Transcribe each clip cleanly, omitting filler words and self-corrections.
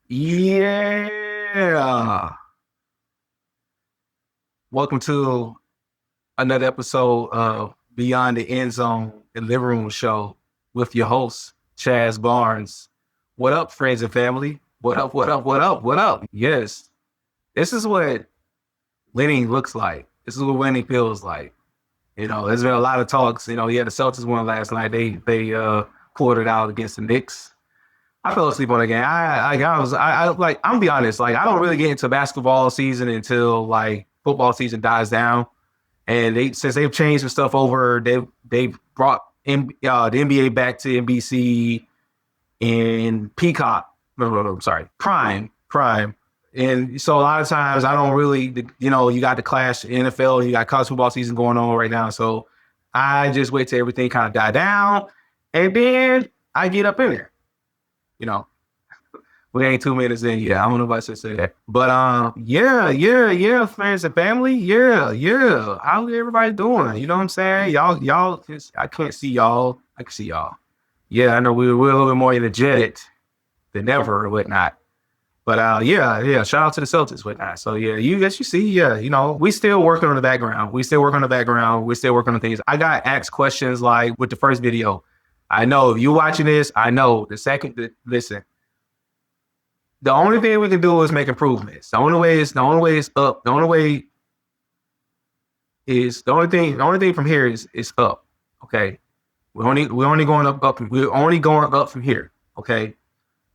Yeah. Welcome to another episode of Beyond the End Zone, the Living Room Show with your host, Chaz Barnes. What up, friends and family? What up, what up, what up, what up? Yes, this is what winning looks like. This is what winning feels like. There's been a lot of talks. The Celtics won last night. They pulled it out against the Knicks. I fell asleep on the game. I'm gonna be honest. Like, I don't really get into basketball season until like football season dies down. And since they've changed the stuff over, they've brought the NBA back to NBC and Peacock. No, sorry, Prime. And so a lot of times I don't really, you got the clash NFL, you got college football season going on right now. So I just wait till everything kind of die down, and then I get up in there. We ain't 2 minutes in yet. I don't know if I should say that. But yeah, friends and family. Yeah. How's everybody doing? You know what I'm saying? Y'all, I can't see y'all. I can see y'all. Yeah, I know we're a little bit more energetic than ever or whatnot. But yeah, shout out to the Celtics whatnot. So yeah, you see, we still working on the background. We still working on things. I got asked questions like with the first video. I know if you're watching this, I know listen. The only thing we can do is make improvements. The only thing from here is up. Okay. We're only going up. We're only going up from here. Okay.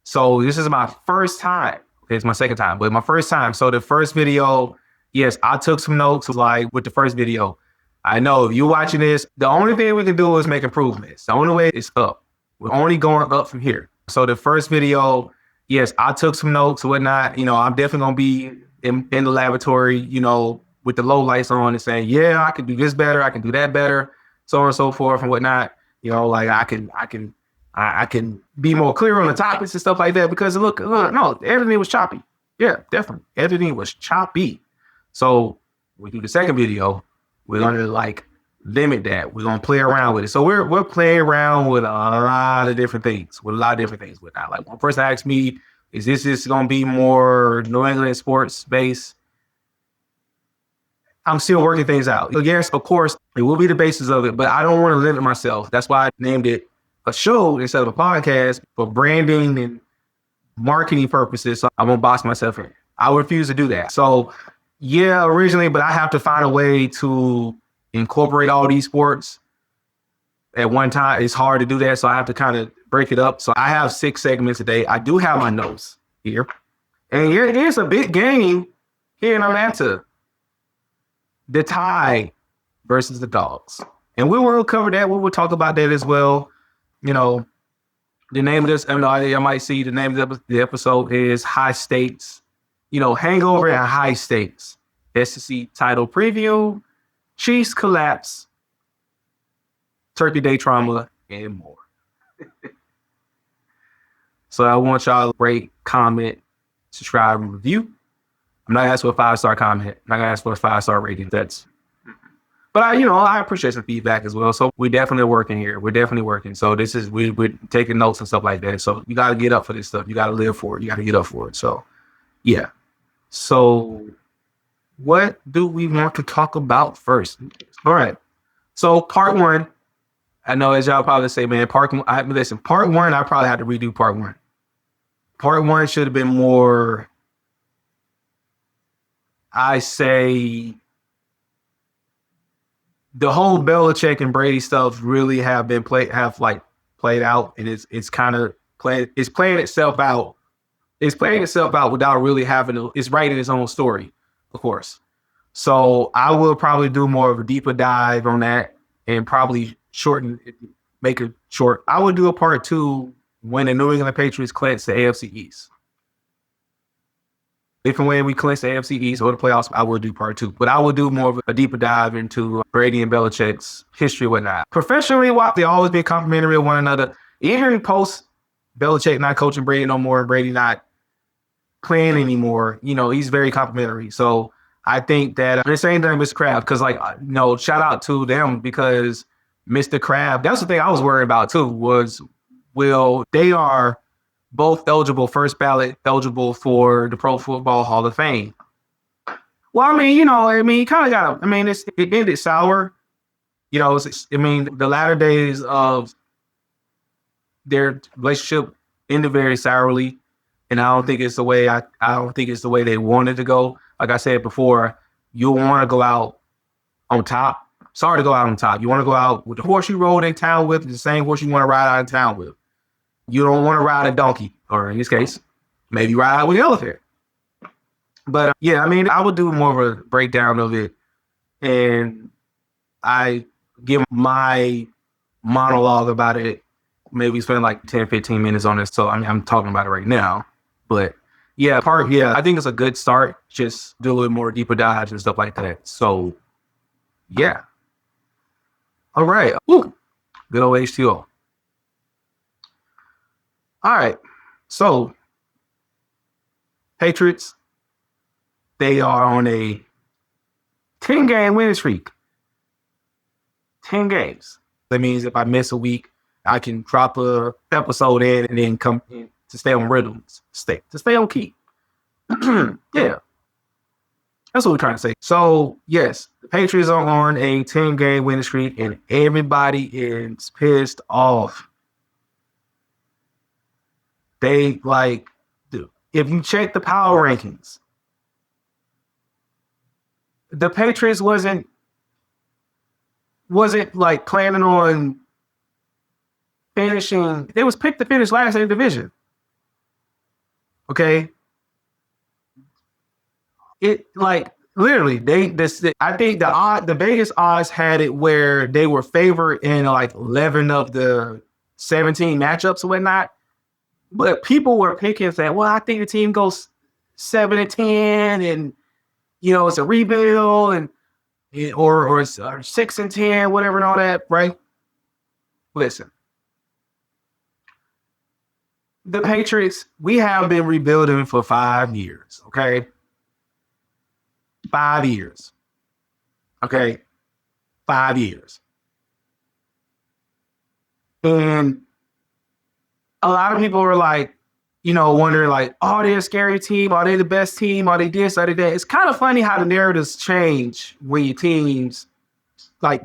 So this is my first time. Okay, it's my second time, but my first time. So the first video, yes, I took some notes like with the first video. I know if you're watching this, the only thing we can do is make improvements. The only way is up. We're only going up from here. So the first video, yes, I took some notes and whatnot. I'm definitely going to be in the laboratory, with the low lights on and saying, yeah, I can do this better. I can do that better, so on and so forth and whatnot. Like I can be more clear on the topics and stuff like that because look, no, everything was choppy. Yeah, definitely. Everything was choppy. So we do the second video. We're going to limit that. We're going to play around with it. So we're playing around with a lot of different things. With that. Like one person asked me, is this going to be more New England sports based? I'm still working things out. So yes, of course, it will be the basis of it, but I don't want to limit myself. That's why I named it a show instead of a podcast for branding and marketing purposes. So I won't box myself in. I refuse to do that. So yeah, originally, but I have to find a way to incorporate all these sports at one time. It's hard to do that, so I have to kind of break it up. So I have 6 segments a day. I do have my notes here. And here's a big game here in Atlanta. The Tide versus the Dogs. And we will cover that. We will talk about that as well. The name of this, I might see the name of the episode is High Stakes. Hangover and High Stakes. SEC title preview, Chiefs collapse, Turkey Day trauma, and more. So I want y'all to rate, comment, subscribe, and review. I'm not asking for a 5-star comment. I'm not gonna ask for a 5-star rating. But I appreciate some feedback as well. So we're definitely working here. We're definitely working. So we're taking notes and stuff like that. So you got to get up for this stuff. You got to live for it. You got to get up for it. So yeah. So what do we want to talk about first? All right. So part one, I know as y'all probably say, man, part one, I probably had to redo part one. Part one should have been more, I say, the whole Belichick and Brady stuff really have played out, and it's kind of playing itself out. It's playing itself out without really it's writing its own story, of course. So I will probably do more of a deeper dive on that and probably make it short. I would do a part 2 when the New England Patriots clinch the AFC East. If and when we clinch the AFC East or the playoffs, I will do part 2. But I will do more of a deeper dive into Brady and Belichick's history and whatnot. Professionally, they always been complimentary of one another. Even post Belichick not coaching Brady no more, Brady not playing anymore, he's very complimentary. So I think that the same thing with Mr. Kraft, because shout out to them because Mr. Kraft, that's the thing I was worried about too, was they are both eligible, first ballot eligible for the Pro Football Hall of Fame. Well, I mean, you kind of got to, I mean, it ended sour. The latter days of their relationship ended very sourly. And I don't think it's the way I don't think it's the way they wanted to go. Like I said before, you want to go out on top. Sorry to go out on top. You want to go out with the horse you rode in town with, the same horse you want to ride out of town with. You don't want to ride a donkey, or in this case, maybe ride out with an elephant. But yeah, I mean, I would do more of a breakdown of it, and I give my monologue about it. Maybe spend like 10, 15 minutes on it. So I'm talking about it right now. But yeah, I think it's a good start. Just do a little more deeper dives and stuff like that. So yeah. All right. Ooh, good old H2O. All right. So Patriots, they are on a 10-game winning streak. 10 games. That means if I miss a week, I can drop a episode in and then come in to stay on rhythms, to stay on key. Yeah. That's what we're trying to say. So, yes, the Patriots are on a 10-game winning streak, and everybody is pissed off. They, if you check the power rankings, the Patriots wasn't like planning on finishing. They was picked to finish last in the division. Okay. It literally I think the Vegas odds had it where they were favored in 11 of the 17 matchups and whatnot. But people were picking saying, well, I think the team goes 7-10 and it's a rebuild and or 6-10, whatever and all that, right? Listen. The Patriots, we have been rebuilding for 5 years, okay? 5 years. Okay? 5 years. And a lot of people were wondering are they a scary team? Are they the best team? Are they this? Are they that? It's kind of funny how the narratives change when your teams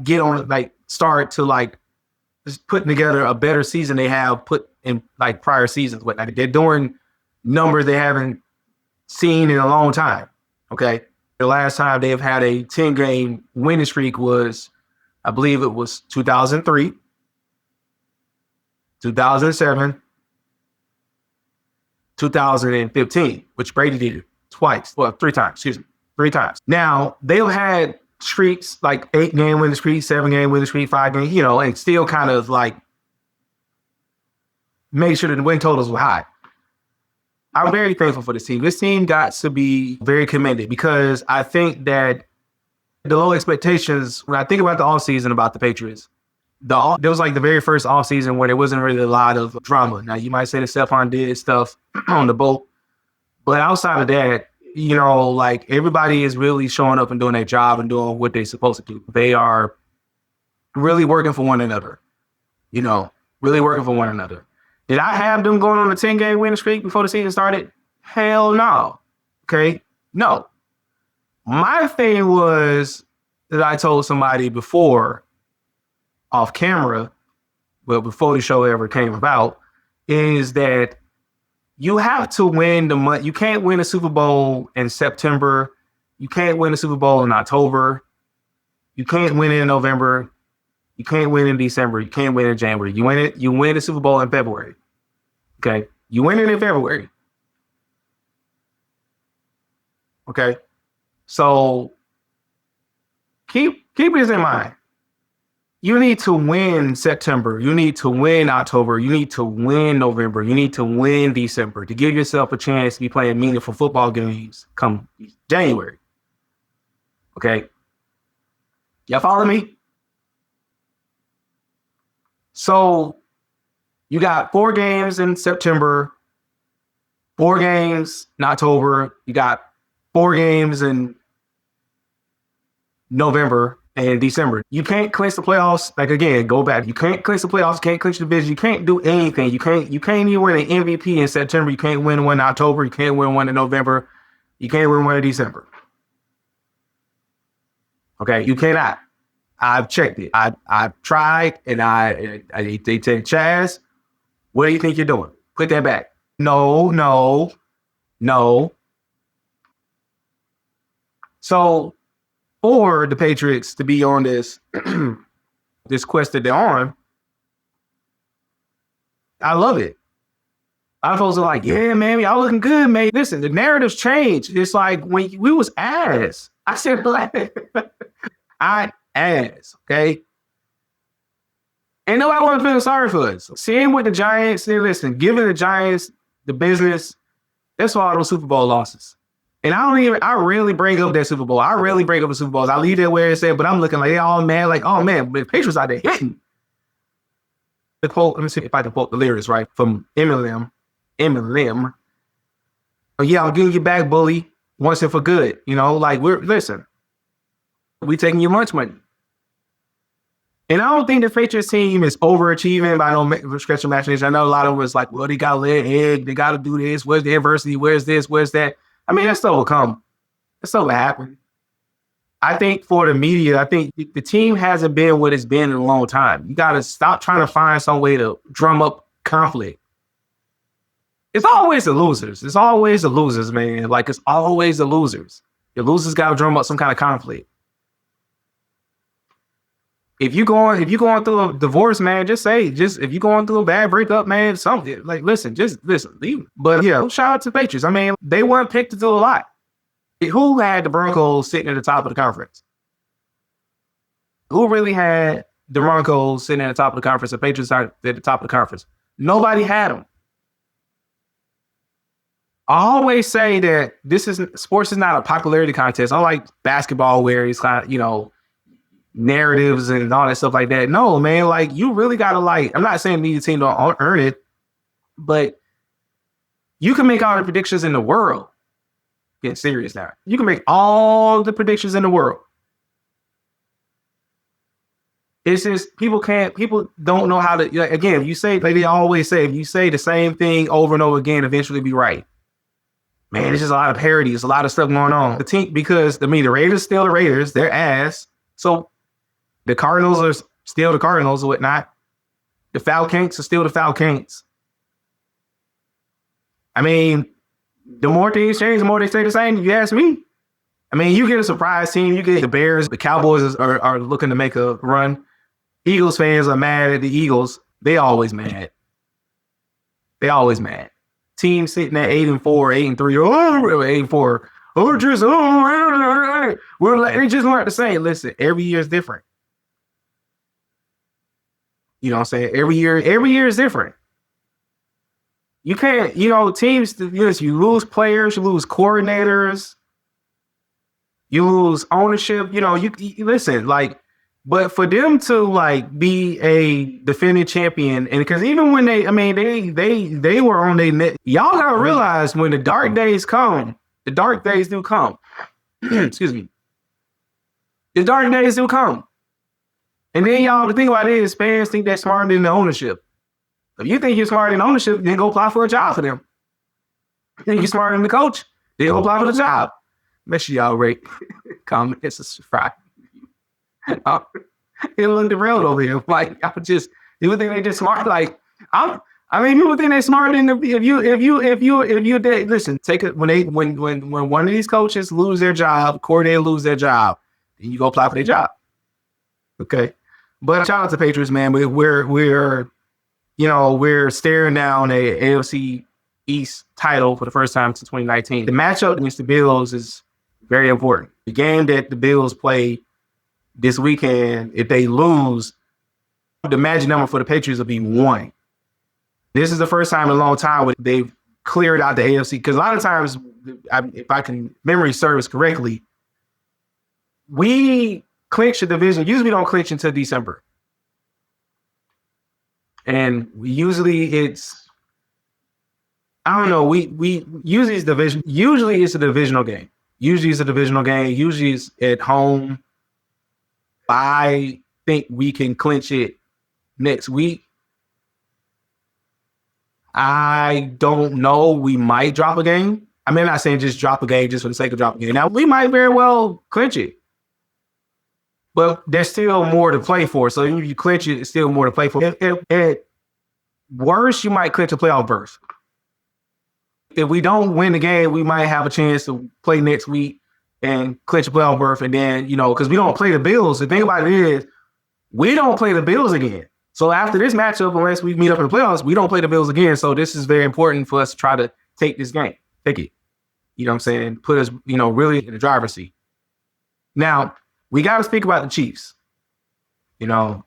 get on start to just putting together a better season they have put in prior seasons. They're doing numbers they haven't seen in a long time. Okay. The last time they've had a 10-game winning streak was, I believe it was 2003, 2007, 2015, which Brady did it twice. Well, 3 times, excuse me. 3 times. Now, they've had streaks 8-game winning streak, 7-game winning streak, 5-game, and still kind of make sure that the win totals were high. I'm very thankful for this team. This team got to be very commended because I think that the low expectations, when I think about the offseason about the Patriots, there was the very first offseason where there wasn't really a lot of drama. Now, you might say that Stephon did stuff on the boat, but outside of that, everybody is really showing up and doing their job and doing what they're supposed to do. They are really working for one another, really working for one another. Did I have them going on a 10-game winning streak before the season started? Hell no. Okay? No. My thing was that I told somebody before off camera, well, before the show ever came about, is that you have to win the month. You can't win a Super Bowl in September. You can't win a Super Bowl in October. You can't win it in November. You can't win in December. You can't win in January. You win the Super Bowl in February. Okay? You win it in February. Okay? So keep this in mind. You need to win September. You need to win October. You need to win November. You need to win December to give yourself a chance to be playing meaningful football games come January. Okay? Y'all follow me? So you got 4 games in September, 4 games in October. You got 4 games in November. in December. You can't clinch the playoffs. Like again, go back. You can't clinch the playoffs. You can't clinch the division. You can't do anything. You can't even win an MVP in September. You can't win one in October. You can't win one in November. You can't win one in December. Okay, you cannot. I've checked it. I've tried, and they take Chaz. What do you think you're doing? Put that back. No. So for the Patriots to be on this this quest that they're on, I love it. A lot of folks are like, yeah, man, y'all looking good, man. Listen, the narrative's changed. It's like when we was ass. I said, I ass, okay? Ain't nobody want to feel sorry for us. Same with the Giants. Listen, giving the Giants the business, that's all those Super Bowl losses. And I rarely bring up that Super Bowl. I rarely bring up the Super Bowls. I leave that where it's at, but I'm looking like they all mad, like, oh man, the Patriots out there hitting. The quote, let me see if I can quote the lyrics right from Eminem. Oh, yeah, I'm getting you back, bully, once and for good. You know, like we taking your lunch money. And I don't think the Patriots team is overachieving by no stretch of imagination. I know a lot of them was like, well, they got to lay an egg. They got to do this. Where's the adversity? Where's this? Where's that? I mean, that stuff will come. That stuff will happen. I think for the media, I think the team hasn't been what it's been in a long time. You got to stop trying to find some way to drum up conflict. It's always the losers. It's always the losers, man. Like, it's always the losers. The losers got to drum up some kind of conflict. If you going through a divorce, man, if you're going through a bad breakup, man, something like, listen, leave. But yeah, shout out to the Patriots. I mean, they weren't picked to do a lot. Who had the Broncos sitting at the top of the conference? Who really had the Broncos sitting at the top of the conference? The Patriots are at the top of the conference. Nobody had them. I always say that sports is not a popularity contest. I like basketball where it's kind of, you know, narratives and all that stuff like that. No, man, like you really gotta I'm not saying the team don't earn it, but you can make all the predictions in the world. Getting serious now. You can make all the predictions in the world. It's just people don't know how to, like, again, if you say, like they always say, if you say the same thing over and over again, eventually be right. Man, it's just a lot of parody. It's a lot of stuff going on. The team, because the Raiders still the Raiders, they're ass. So the Cardinals are still the Cardinals or whatnot. The Falcons are still the Falcons. I mean, the more things change, the more they stay the same, if you ask me. I mean, you get a surprise team. You get the Bears. The Cowboys are looking to make a run. Eagles fans are mad at the Eagles. They always mad. Team sitting at 8-4, 8-3, 8-4. They just learned to say, listen, every year is different. You know what I'm saying? Every year is different. You can't, teams, you lose players, you lose coordinators, you lose ownership, you listen, but for them to be a defending champion, and because even when they were on their net, y'all gotta realize when the dark days come, the dark days do come. Excuse me. The dark days do come. And then y'all, the thing about it is fans think they're smarter than the ownership. If you think you're smarter than ownership, then go apply for a job for them. You think you're smarter than the coach, then go apply for the job. Make sure y'all rate, comment, and subscribe. It look derailed over here. People think they just smart. People think they're smarter than listen, take it when one of these coaches lose their job, coordinator lose their job, then you go apply for their job. Okay. But shout out to Patriots, man. We're staring down a AFC East title for the first time since 2019. The matchup against the Bills is very important. The game that the Bills play this weekend, if they lose, the magic number for the Patriots will be 1. This is the first time in a long time where they've cleared out the AFC. Because a lot of times, if I can memory serves correctly, we clinch the division. Usually we don't clinch until December. And usually it's, I don't know, we usually it's division. Usually it's a divisional game. Usually it's at home. I think we can clinch it next week. I don't know. We might drop a game. I mean, I'm not saying just drop a game just for the sake of dropping a game. Now, we might very well clinch it. But there's still more to play for. So if you clinch it, it's still more to play for. At worst, you might clinch a playoff berth. If we don't win the game, we might have a chance to play next week and clinch a playoff berth. And then, because we don't play the Bills. The thing about it is, we don't play the Bills again. So after this matchup, unless we meet up in the playoffs, we don't play the Bills again. So this is very important for us to try to take this game. Take it. You know what I'm saying? Put us, really in the driver's seat. Now, we got to speak about the Chiefs. Oh,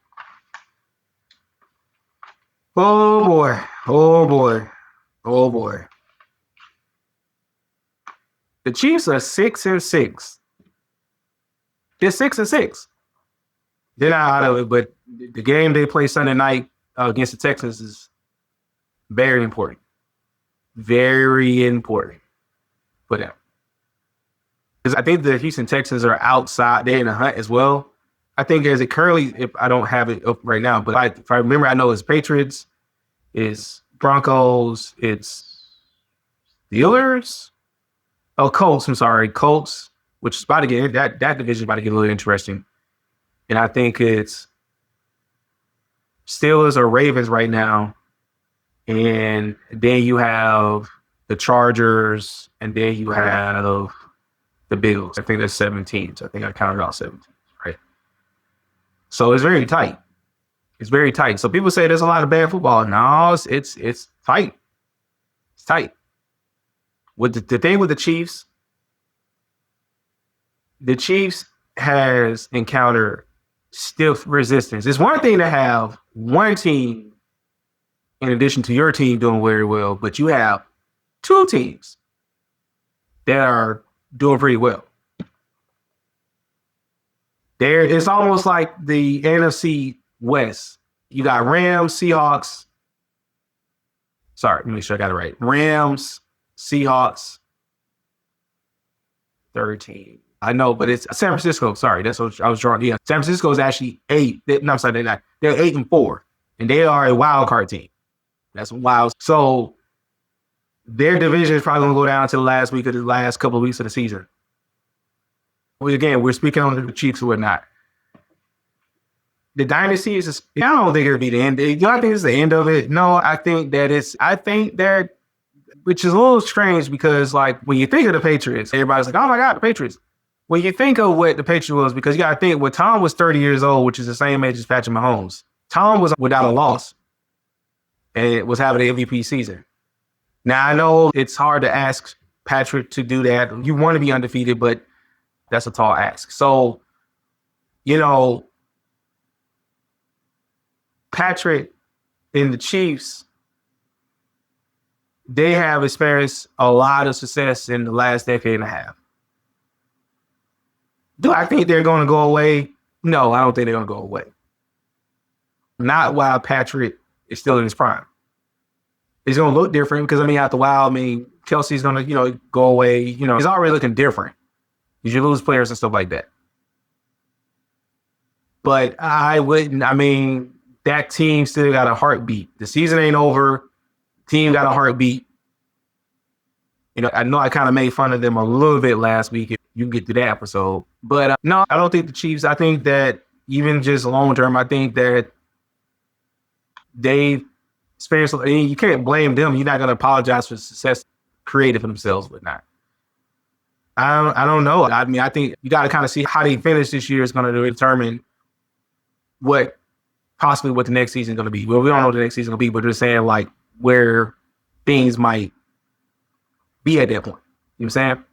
boy. Oh, boy. Oh, boy. The Chiefs are 6-6. They're 6-6. They're not out of it, but the game they play Sunday night against the Texans is very important. Very important for them. Because I think the Houston Texans are outside. They're in the hunt as well. I think as it currently, if I don't have it up right now, but if I remember, I know it's Patriots, it's Broncos, it's Steelers. Oh, Colts. I'm sorry, Colts, which is about to get that division is about to get a little interesting. And I think it's Steelers or Ravens right now. And then you have the Chargers, and then you have the Bills. I think that's 17. So I think I counted out 17, right? So it's very tight. It's very tight. So people say there's a lot of bad football. No, it's tight. It's tight. With the thing with the Chiefs has encountered stiff resistance. It's one thing to have one team in addition to your team doing very well, but you have two teams that are doing pretty well. It's almost like the NFC West. You got Rams, Seahawks. Sorry, let me make sure I got it right. Rams, Seahawks, third team. I know, but it's San Francisco. Sorry, that's what I was drawing. Yeah, San Francisco is actually 8. No, I'm sorry, they're not. They're 8-4, and they are a wild card team. That's wild. So their division is probably going to go down to the last week of the last couple of weeks of the season. Again, we're speaking on the Chiefs or whatnot. The dynasty is I don't think it'll be the end. I think it's the end of it. No, I think that which is a little strange because like when you think of the Patriots, everybody's like, oh my God, the Patriots. When you think of what the Patriots was, because you got to think when Tom was 30 years old, which is the same age as Patrick Mahomes, Tom was without a loss and it was having an MVP season. Now, I know it's hard to ask Patrick to do that. You want to be undefeated, but that's a tall ask. So, Patrick and the Chiefs, they have experienced a lot of success in the last decade and a half. Do I think they're going to go away? No, I don't think they're going to go away. Not while Patrick is still in his prime. It's going to look different because, after a while, Kelsey's going to, go away. It's already looking different. You lose players and stuff like that. But I wouldn't, that team still got a heartbeat. The season ain't over. Team got a heartbeat. I know I kind of made fun of them a little bit last week. If you can get to that episode. But no, I don't think the Chiefs, I think that even just long term, I think that they experienced, you can't blame them. You're not going to apologize for success created for themselves, but not. I don't know. I think you got to kind of see how they finish this year is going to determine what the next season is going to be. Well, we don't know what the next season is going to be, but they're saying like where things might be at that point. You know what I'm saying?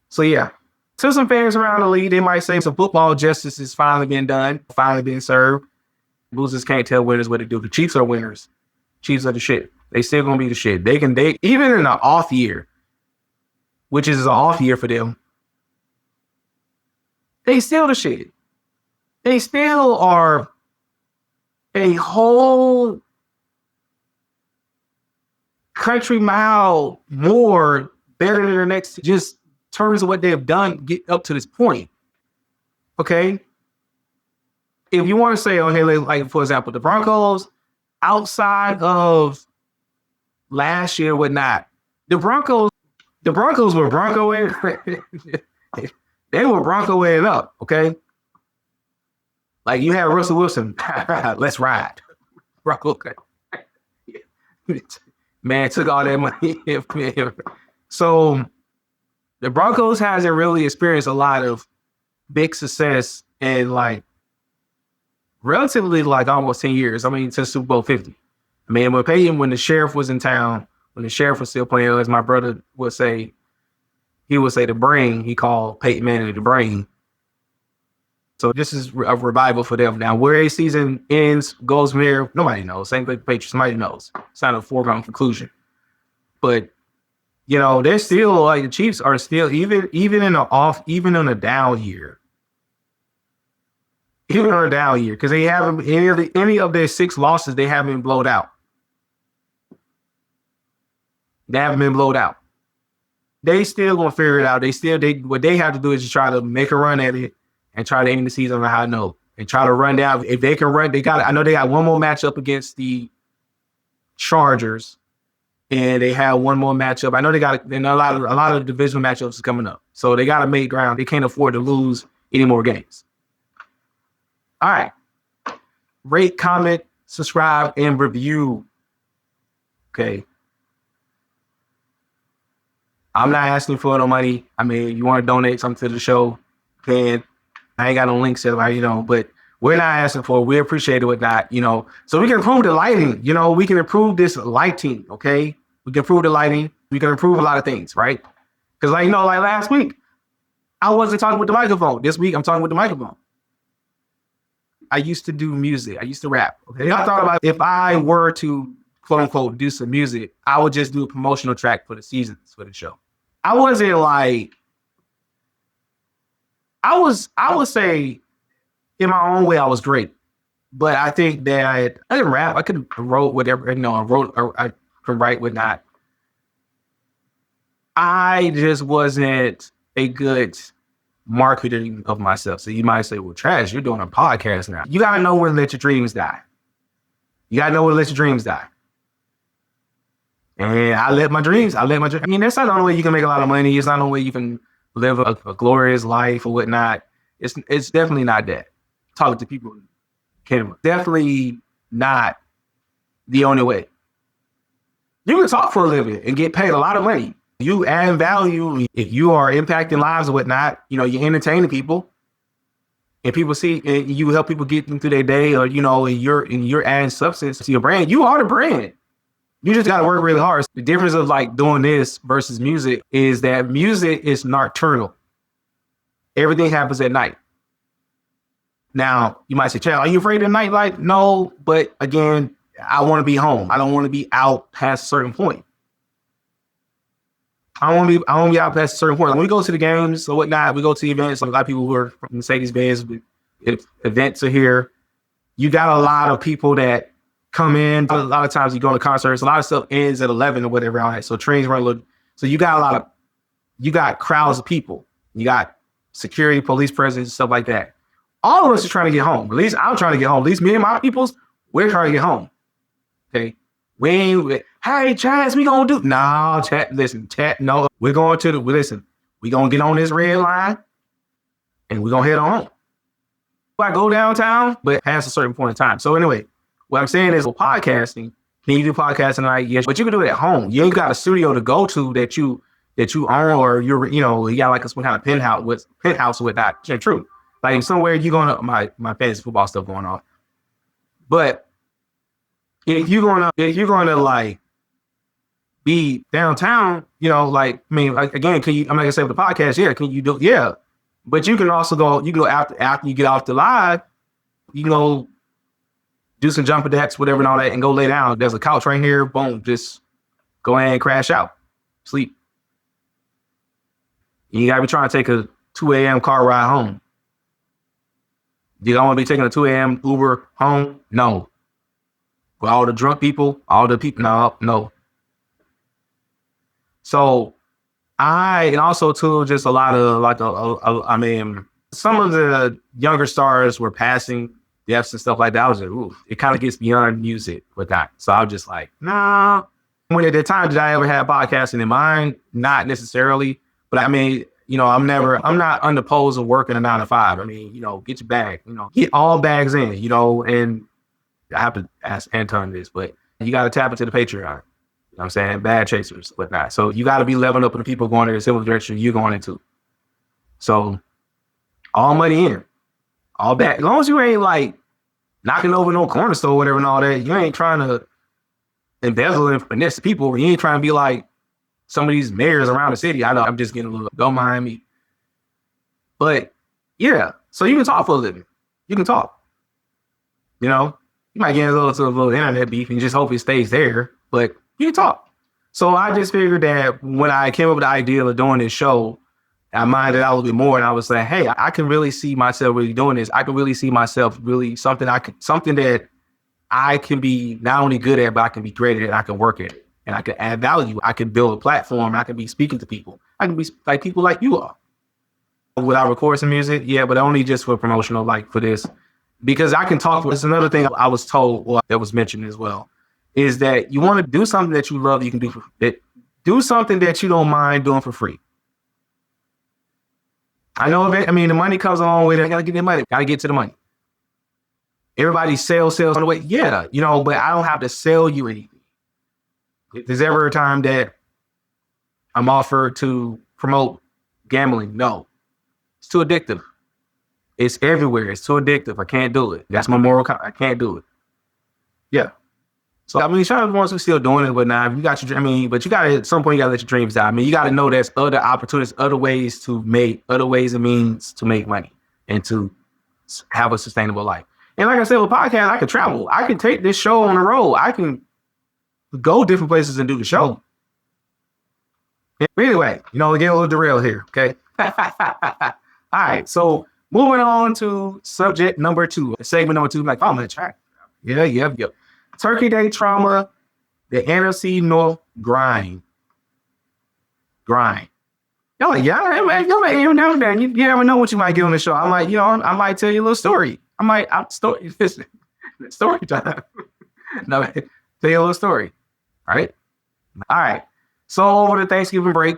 So yeah, to some fans around the league, they might say some football justice has finally been done, finally been served. Losers can't tell winners what to do. The Chiefs are winners. Chiefs are the shit. They still going to be the shit. They even in an off year, which is an off year for them, they still the shit. They still are a whole country mile more better than the next, just in terms of what they have done get up to this point. Okay? if you want to say, okay, like for example, the Broncos outside of last year, whatnot, the Broncos were they were Broncoing up, okay? Like you had Russell Wilson, let's ride. Bronco, man, took all that money. So the Broncos hasn't really experienced a lot of big success in like relatively like almost 10 years. I mean, since Super Bowl 50. I mean, when the sheriff was in town, when the sheriff was still playing, as my brother would say, he would say the brain. He called Peyton Manning the brain. So this is a revival for them. Now, where a season ends, goes from here, nobody knows. Same thing, Patriots, somebody knows. It's not a foregone conclusion. But, they're still like the Chiefs are still, even in a down year. Even on a down year, because they haven't any of their 6 losses, they haven't been blowed out. They haven't been blowed out. They still gonna figure it out. What they have to do is just try to make a run at it and try to end the season on a high note and try to run down. If they can run, I know they got one more matchup against the Chargers, and they have one more matchup. I know they got a lot of divisional matchups is coming up, so they got to make ground. They can't afford to lose any more games. All right. Rate, comment, subscribe, and review. Okay. I'm not asking for no money. I mean, you want to donate something to the show, then I ain't got no links, but we're not asking for it. We appreciate it with that, so we can improve the lighting. We can improve this lighting, okay? We can improve the lighting. We can improve a lot of things, right? Because, like last week, I wasn't talking with the microphone. This week, I'm talking with the microphone. I used to do music. I used to rap. Okay. I thought about if I were to quote unquote do some music, I would just do a promotional track for the seasons for the show. I wasn't like I would say in my own way I was great. But I think that I didn't rap. I could have wrote whatever, I could write whatnot. I just wasn't a good marketing of myself. So you might say, well, Trash, you're doing a podcast now. You got to know when to let your dreams die. And I let my dreams. I mean, that's not the only way you can make a lot of money. It's not the only way you can live a glorious life or whatnot. It's definitely not that. Talking to people can definitely not the only way. You can talk for a living and get paid a lot of money. You add value. If you are impacting lives or whatnot, you're entertaining people, and people see, and you help people get them through their day, or and you're adding substance to your brand. You are the brand. You just got to work really hard. The difference of like doing this versus music is that music is nocturnal. Everything happens at night. Now you might say, "Chad, are you afraid of nightlife?" No, but again, I want to be home. I don't want to be out past a certain point. I don't want to be out past a certain point. When we go to the games or whatnot, we go to events. Like a lot of people who are from Mercedes-Benz, if events are here. You got a lot of people that come in. A lot of times you go to concerts. A lot of stuff ends at 11 or whatever. All right, so trains run a little. So you got crowds of people. You got security, police presence, stuff like that. All of us are trying to get home. At least I'm trying to get home. At least me and my peoples, we're trying to get home. Okay. Hey, Chaz, we gonna do? No, chat. Listen, chat. No, we're going to we gonna get on this red line, and we're gonna head on. I go downtown, but past a certain point in time. So anyway, what I'm saying is, podcasting. Can you do podcasting tonight? Yes, but you can do it at home. You ain't got a studio to go to that you own, or you got like some kind of penthouse with that. Yeah, true. Like somewhere you gonna my fantasy football stuff going on, but. If you're gonna like be downtown, again, can you? I'm not gonna say with the podcast, yeah. Can you do? Yeah, but you can also go. You go after you get off the live, you can go do some jumping jacks, whatever, and all that, and go lay down. There's a couch right here. Boom, just go ahead and crash out, sleep. You gotta be trying to take a 2 a.m. car ride home. Do you want to be taking a 2 a.m. Uber home? No. With all the drunk people, no. So and also too, just a lot of some of the younger stars were passing deaths and stuff like that. I was like, ooh, it kind of gets beyond music with that. So I was just like, nah. When at the time did I ever have podcasting in mind? Not necessarily, but I mean, I'm not unopposed of working a 9 to 5. I mean, get your bag, get all bags in, and I have to ask Anton this, but you got to tap into the Patreon. You know what I'm saying? Bad chasers, whatnot. So you got to be leveling up with the people going in the similar direction you're going into. So all money in, all back. As long as you ain't like knocking over no corner store or whatever and all that, you ain't trying to embezzle and finesse people. You ain't trying to be like some of these mayors around the city. I know I'm just getting a little, don't mind me. But yeah, so you can talk for a living. You can talk. You might get a little internet beef and just hope it stays there, but you can talk. So I just figured that when I came up with the idea of doing this show, I minded out a little bit more, and I was like, hey, I can really see myself really doing this. I can really see myself really something that I can be not only good at, but I can be great at it. I can work at it, and I can add value. I can build a platform. I can be speaking to people. I can be like people like you are. Would I record some music? Yeah, but only just for promotional, like for this, because I can talk. It's another thing I was told, well, that was mentioned as well, is that you want to do something that you love. You can do do something that you don't mind doing for free. I know the money comes along with it. I got to get the money. Got to get to the money. Everybody sales on the way. Yeah, but I don't have to sell you anything. If there's ever a time that I'm offered to promote gambling, no. It's too addictive. It's everywhere. It's too addictive. I can't do it. That's my moral. I can't do it. Yeah. So, shout out to the ones who still doing it, but now you got your, but you got to, at some point, you got to let your dreams die. You got to know there's other opportunities, other ways and means to make money and to have a sustainable life. And like I said, with podcasts, I can travel. I can take this show on the road. I can go different places and do the show. But anyway, get a little derailed here, okay? All right, so moving on to subject number 2, segment number 2, like, I'm on the track. Yeah. Turkey Day trauma, the NFC North grind. Y'all like, y'all might even know that. You never know what you might get on the show. I'm like, I might tell you a little story. Story time. No, tell you a little story. All right. So over the Thanksgiving break,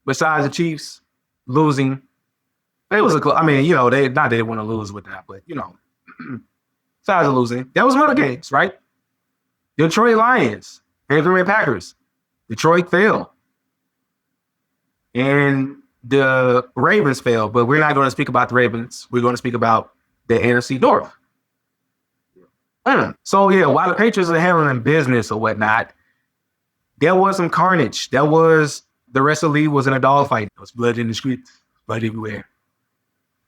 besides the Chiefs losing, it was they didn't want to lose with that, but besides the losing, there was some other games, right? Detroit Lions and Green Bay Packers. Detroit fell. And the Ravens fell, but we're not going to speak about the Ravens. We're going to speak about the NFC North. So yeah, while the Patriots are handling business or whatnot, there was some carnage. The rest of the league was in a dogfight. There was blood in the streets, blood everywhere.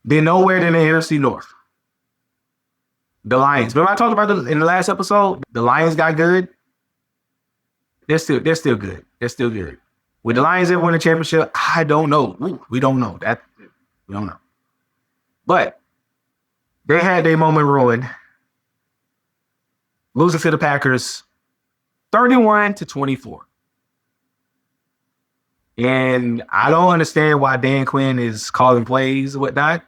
Then nowhere in the NFC North. The Lions. Remember I talked about in the last episode? The Lions got good. They're still good. They're still good. Will the Lions ever win a championship? I don't know. We don't know. We don't know. But they had their moment ruined. Losing to the Packers 31-24. And I don't understand why Dan Quinn is calling plays or whatnot.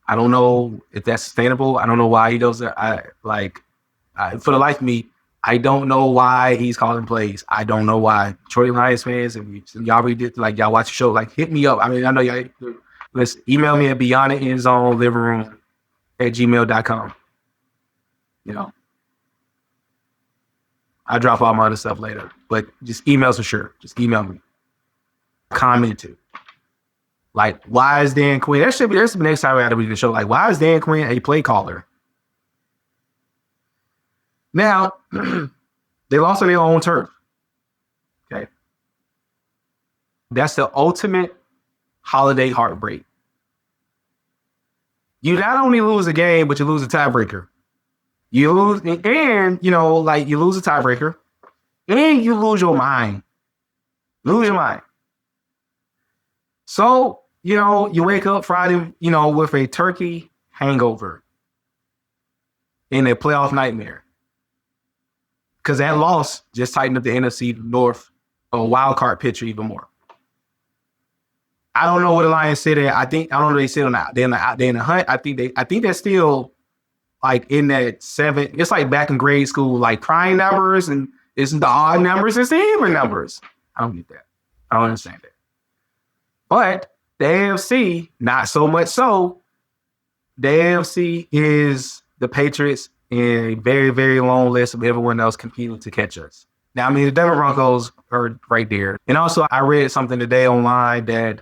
I don't know if that's sustainable. I don't know why he does it. For the life of me, I don't know why he's calling plays. I don't know why. Detroit Lions fans, and y'all read it, like y'all watch the show, like hit me up. I know y'all. Let's email me at beyondendzonelivingroom@gmail.com. I'll drop all my other stuff later, but just emails for sure. Just email me. Comment too. Like, why is Dan Quinn? There's the next time we have to read the show. Like, why is Dan Quinn a play caller? Now, they lost on their own turf. Okay. That's the ultimate holiday heartbreak. You not only lose a game, but you lose a tiebreaker. You lose, and you lose a tiebreaker, and you lose your mind. So, you wake up Friday, with a turkey hangover and a playoff nightmare. Because that loss just tightened up the NFC North wild card picture even more. I don't know what the Lions said there. I don't know. They said they're in the hunt. I think they're still like in that 7. It's like back in grade school, like prime numbers and it's the odd numbers, it's the even numbers. I don't get that. I don't understand that. But the AFC, not so much so. The AFC is the Patriots and a very, very long list of everyone else competing to catch us. Now, I mean, the Denver Broncos are right there. And also, I read something today online that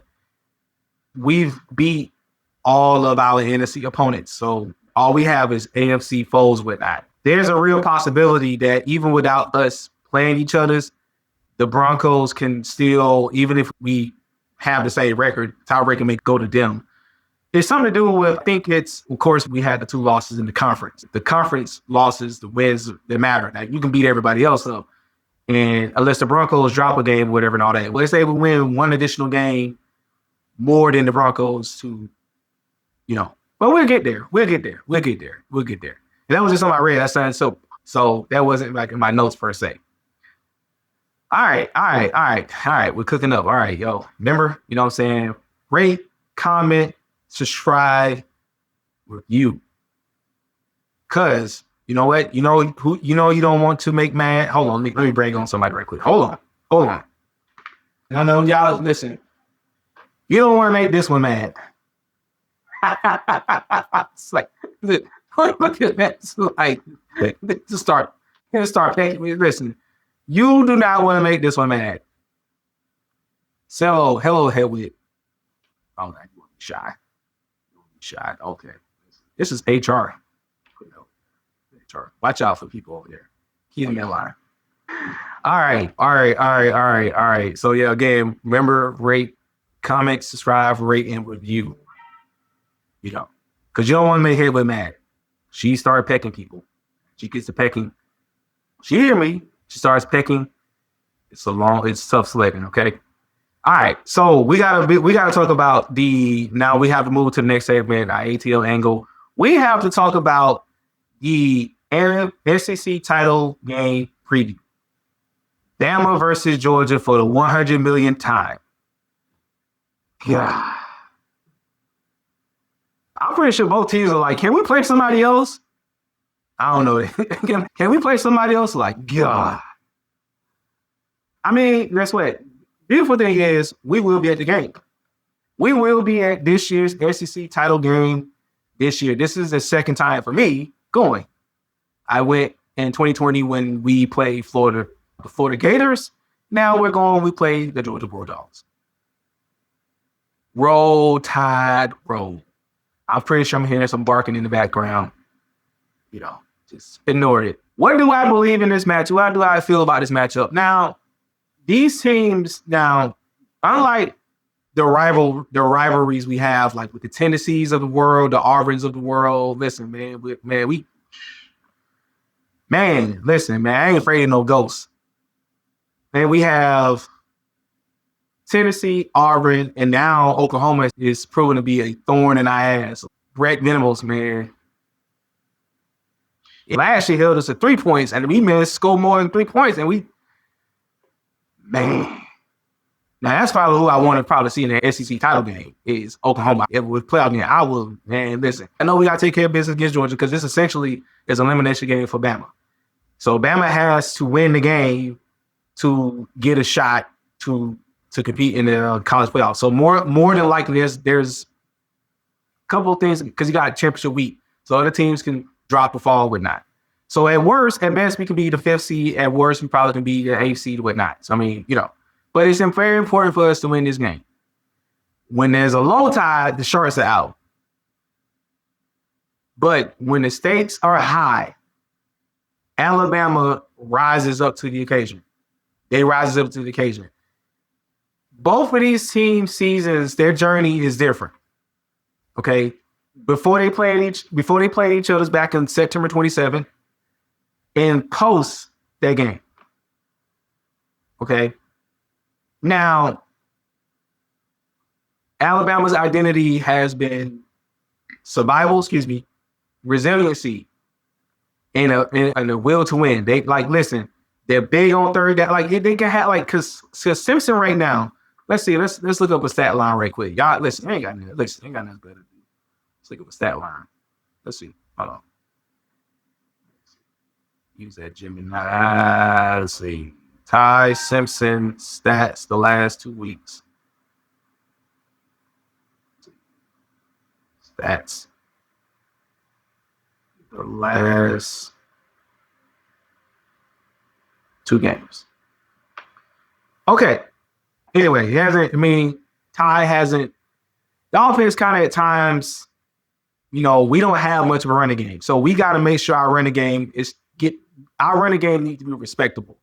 we've beat all of our NFC opponents. So all we have is AFC foes with that. There's a real possibility that even without us playing each other's, the Broncos can still, even if we have the same record, tiebreaker may go to them. It's something to do with, I think it's, of course, we had the 2 losses in the conference. The conference losses, the wins, they matter. Now, you can beat everybody else up. And unless the Broncos drop a game, whatever, and all that, let's say we win one additional game more than the Broncos to, but we'll get there. We'll get there. And that was just something I read. That's something so that wasn't like in my notes per se. All right. We're cooking up. All right, yo. Remember, you know what I'm saying? Rate, comment, subscribe, review. Cause you know what? You know who you don't want to make mad. Hold on, let me bring on somebody right quick. Hold on. I know y'all listen. You don't want to make this one mad. It's like look at that. It's like just start. Listen. You do not want to make this one mad. So, hello, Hedwig. Oh, you want to be shy. Okay. This is HR. HR. Watch out for people over there. Keep them in line. All right. So, yeah, again, remember, rate, comment, subscribe, rate, and review. Because you don't want to make Hedwig mad. She started pecking people. She gets to pecking. She hear me. She starts picking. It's tough sledding, okay? All right, so we gotta talk about now we have to move to the next segment, our ATL angle. We have to talk about the SEC title game preview. Bama versus Georgia for the 100 millionth time. Yeah. I'm pretty sure both teams are like, can we play somebody else? I don't know. Can we play somebody else? Like, God. I mean, guess what? Beautiful thing is we will be at the game. We will be at this year's SEC title game this year. This is the second time for me going. I went in 2020 when we played the Florida Gators. Now we play the Georgia Bulldogs. Roll Tide, roll. I'm pretty sure I'm hearing some barking in the background. Just ignore it. What do I believe in this match? What do I feel about this matchup? Now, these teams, unlike the rivalries we have, like with the Tennessees of the world, the Auburns of the world, listen, man, I ain't afraid of no ghosts. Man, we have Tennessee, Auburn, and now Oklahoma is proven to be a thorn in our ass. Brett Venables, man. Last year held us at 3 points, and we managed to score more than 3 points, and now that's probably who I want to probably see in the SEC title game is Oklahoma. If we play out there, listen. I know we got to take care of business against Georgia because this essentially is an elimination game for Bama. So Bama has to win the game to get a shot to compete in the college playoffs. So more than likely, there's a couple of things because you got championship week, so other teams can drop or fall, whatnot. So at best, we can be the 5th seed. At worst, we probably can be the 8th seed, whatnot. So, I mean, but it's very important for us to win this game. When there's a low tide, the sharks are out. But when the stakes are high, Alabama rises up to the occasion. Both of these teams' seasons, their journey is different. Okay? Before they played each other's back in September 27th, and post that game. Okay. Now, Alabama's identity has been survival, resiliency, and a will to win. They listen, they're big on third down. Like they can have because Simpson right now. Let's see. Let's look up a stat line right quick. Y'all listen. Ain't got nothing better to do. Let's look up a stat line. Let's see. Hold on. use that Gemini. Let's see. Ty Simpson stats the last 2 weeks. Stats. The last 2 games. Okay. Anyway, he hasn't, Ty hasn't, the offense kind of at times, we don't have much of a running game. So we got to make sure our running game needs to be respectable.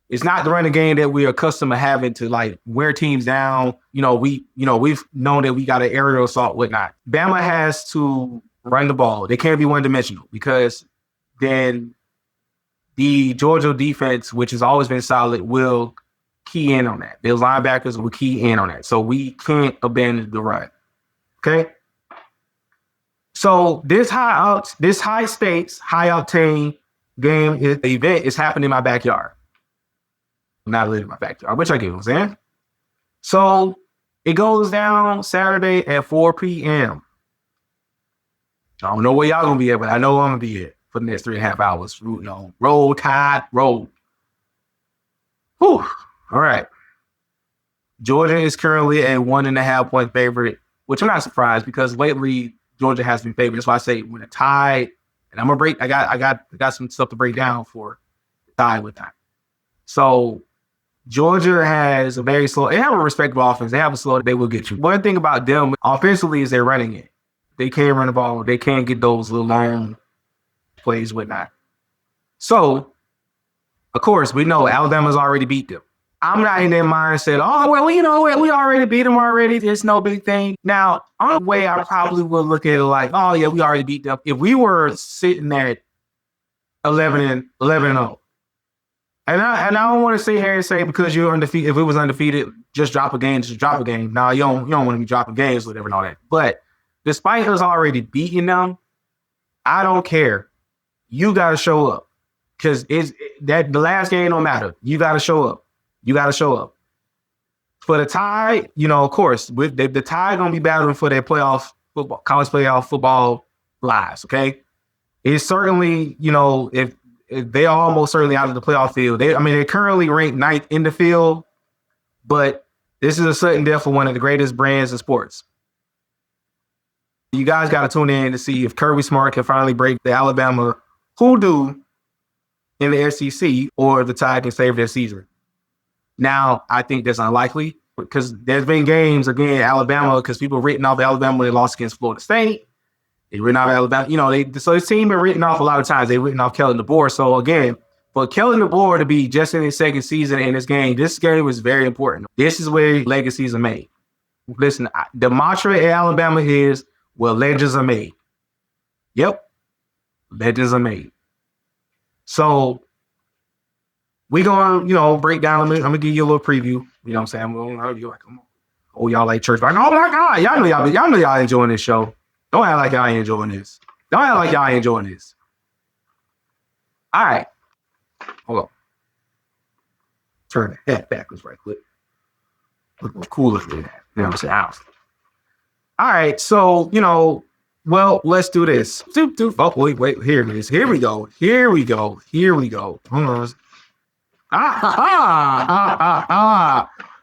It's not the running game that we're accustomed to having to like wear teams down. We've known that we got an aerial assault, whatnot. Bama has to run the ball. They can't be one-dimensional because then the Georgia defense, which has always been solid, will key in on that. Those linebackers will key in on that. So we can't abandon the run. Okay? So this high stakes, high octane event is happening in my backyard. Not literally in my backyard, which I get what I'm saying. So it goes down Saturday at 4 p.m. I don't know where y'all gonna be at, but I know I'm gonna be at for the next 3.5 hours. Rooting on. Roll, Tide, roll. Whew. All right. Georgia is currently a 1.5 point favorite, which I'm not surprised because lately Georgia has been favored. That's why I say when a Tide, and I'm gonna break. I got some stuff to break down for Tide with time. So Georgia has a very slow. They have a respectable offense. They have a slow. They will get you. One thing about them offensively is they're running it. They can't run the ball. They can't get those little long plays, whatnot. So, of course, we know Alabama's already beat them. I'm not in their mindset, oh, well, we already beat them already. There's no big thing. Now, on the way, I probably would look at it like, oh, yeah, we already beat them. If we were sitting at 11-0, and I don't want to sit here and say because you're undefeated, if it was undefeated, just drop a game. Now, you don't want to be dropping games, whatever, and all that. But despite us already beating them, I don't care. You got to show up because the last game don't matter. You got to show up. For the Tide, of course, with the Tide going to be battling for their college playoff football lives, okay? It's certainly, if they are almost certainly out of the playoff field. They're currently ranked 9th in the field, but this is a sudden death for one of the greatest brands in sports. You guys got to tune in to see if Kirby Smart can finally break the Alabama hoodoo in the SEC or the Tide can save their season. Now, I think that's unlikely because there's been games, again, Alabama, because people written off Alabama when they lost against Florida State. They written off Alabama. So this team been written off a lot of times. They written off Kellen DeBoer. So, again, for Kellen DeBoer to be just in his second season in this game was very important. This is where legacies are made. Listen, the mantra at Alabama is, well, legends are made. Yep. Legends are made. So we going to, break down a minute. I'm going to give you a little preview. You know what I'm saying? You're like, oh, y'all like church. Like, oh, my God. Y'all know y'all enjoying this show. Don't act like y'all ain't enjoying this. All right. Hold on. Turn the head backwards right quick. Look cooler than that. You know what I'm saying? All right. So, well, let's do this. Oh, wait. Here it is. Here we go. Hold on.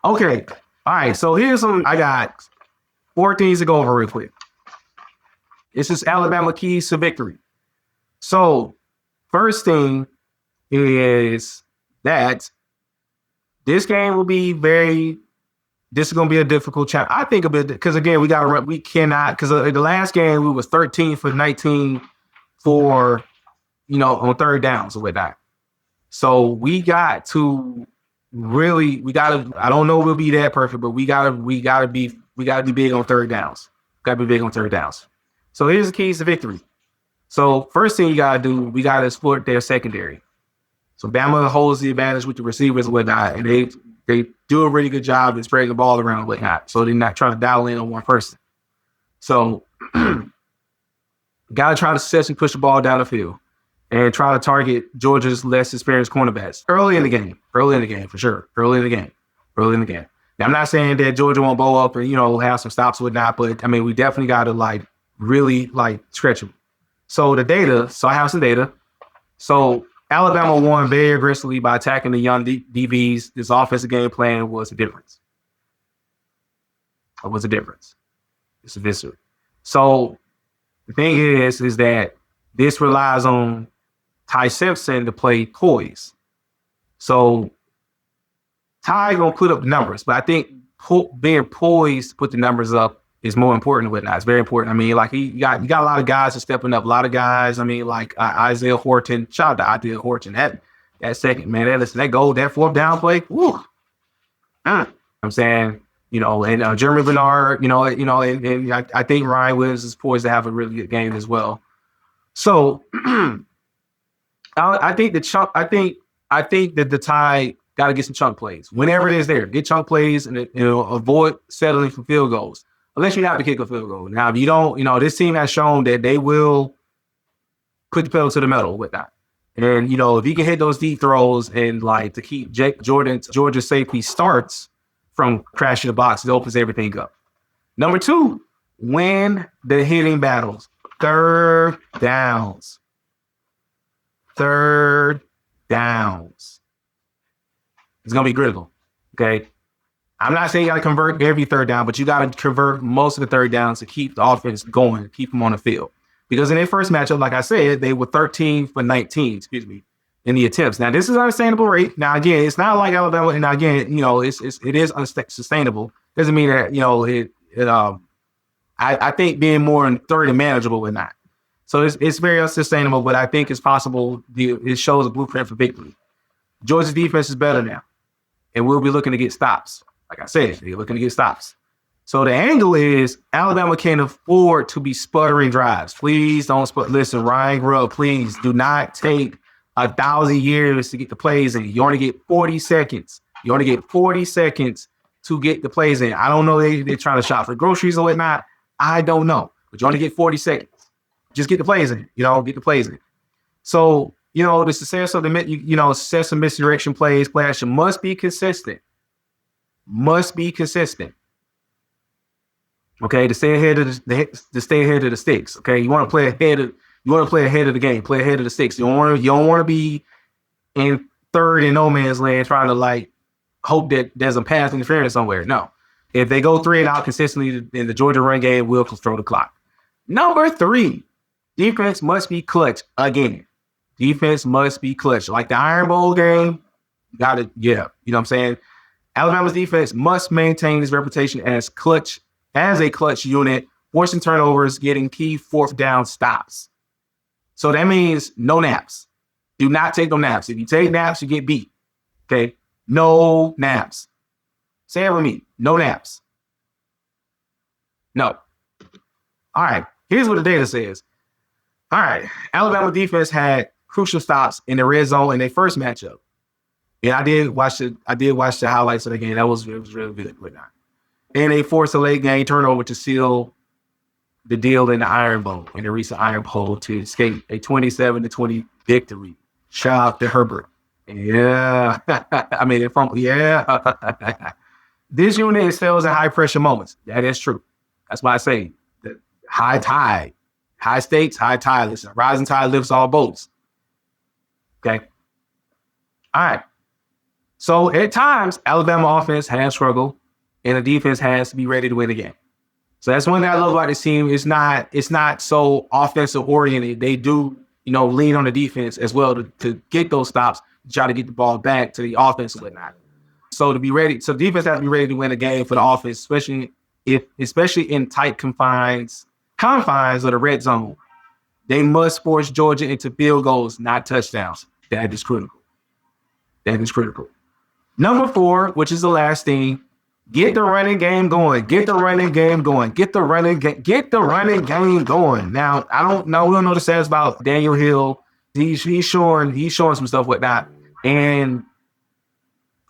Okay. All right. So here's I got 4 things to go over real quick. This is Alabama keys to victory. So first thing is that this game will be this is going to be a difficult challenge. I think a bit because, again, we cannot, because the last game we was 13 for 19 for, on third downs or whatnot. So we got to I don't know if we'll be that perfect, but we gotta be big on third downs. So here's the keys to victory. So first thing you gotta do, we gotta exploit their secondary. So Bama holds the advantage with the receivers and whatnot, and they do a really good job in spreading the ball around and whatnot. So they're not trying to dial in on one person. So gotta try to successfully push the ball down the field and try to target Georgia's less experienced cornerbacks early in the game, for sure. Early in the game. Now, I'm not saying that Georgia won't bow up and, have some stops and whatnot, but we definitely got to really stretch them. So I have some data. So Alabama won very aggressively by attacking the young DBs. This offensive game plan was a difference. It was a difference. It's a visceral. So the thing is that this relies on Ty Simpson to play poise. So Ty gonna put up numbers, but I think being poised to put the numbers up is more important than whatnot. It's very important. I mean, like you got a lot of guys are stepping up. A lot of guys. I mean, like Isaiah Horton. Shout out to Isaiah Horton. That second man, that goal, that fourth down play. Woo. I'm saying, and Jeremy Bernard. And I think Ryan Williams is poised to have a really good game as well. So I think that the Tide got to get some chunk plays whenever it is there. Get chunk plays and avoid settling for field goals unless you have to kick a field goal. Now, if you don't, this team has shown that they will put the pedal to the metal with that. And if you can hit those deep throws and like to keep Georgia's safety starts from crashing the box, it opens everything up. Number 2, win the hitting battles. Third downs. It's going to be critical, okay? I'm not saying you got to convert every third down, but you got to convert most of the third downs to keep the offense going, keep them on the field. Because in their first matchup, like I said, they were 13 for 19, in the attempts. Now, this is understandable rate. Now, again, it's not like Alabama. And again, it is unsustainable. Doesn't mean that, I think being more in third and manageable with that. So it's very unsustainable, but I think it's possible. It shows a blueprint for victory. Georgia's defense is better now, and we'll be looking to get stops. Like I said, they're looking to get stops. So the angle is Alabama can't afford to be sputtering drives. Please don't listen, Ryan Grubb, please do not take 1,000 years to get the plays in. You only get 40 seconds. You only get 40 seconds to get the plays in. I don't know they're trying to shop for groceries or whatnot. I don't know, but you only get 40 seconds. Just get the plays in. Get the plays in. So the success of success of misdirection plays, play action must be consistent. Okay, to stay ahead of the sticks. Okay, you want to play ahead of the game. Play ahead of the sticks. You don't want to be in third in no man's land trying to like hope that there's a pass interference somewhere. No, if they go 3 and out consistently, then the Georgia run game will control the clock. Number 3, defense must be clutch again. Defense must be clutch. Like the Iron Bowl game, got it. Yeah, you know what I'm saying? Alabama's defense must maintain its reputation as a clutch unit, forcing turnovers, getting key fourth down stops. So that means no naps. Do not take no naps. If you take naps, you get beat. Okay? No naps. Say it with me. No naps. No. All right. Here's what the data says. All right. Alabama defense had crucial stops in the red zone in their first matchup. And I did watch the highlights of the game. It was really good. And they forced a late game turnover to seal the deal in the Iron Bowl, in the recent Iron Bowl, to escape a 27-20 victory. Shout out to Herbert. Yeah. I mean, this unit excels in high pressure moments. That is true. That's why I say that high tide, high stakes, high tide. Listen, rising tide lifts all boats. Okay. All right. So at times, Alabama offense has struggled, and the defense has to be ready to win the game. So that's one thing I love about this team. It's not so offensive oriented. They do, lean on the defense as well to get those stops, try to get the ball back to the offense and whatnot. So the defense has to be ready to win a game for the offense, especially in tight confines of the red zone. They must force Georgia into field goals, not touchdowns. That is critical. Number 4, which is the last thing, get the running game going. Get the running game going. Now, we don't know the stats about Daniel Hill. He's showing some stuff with that. And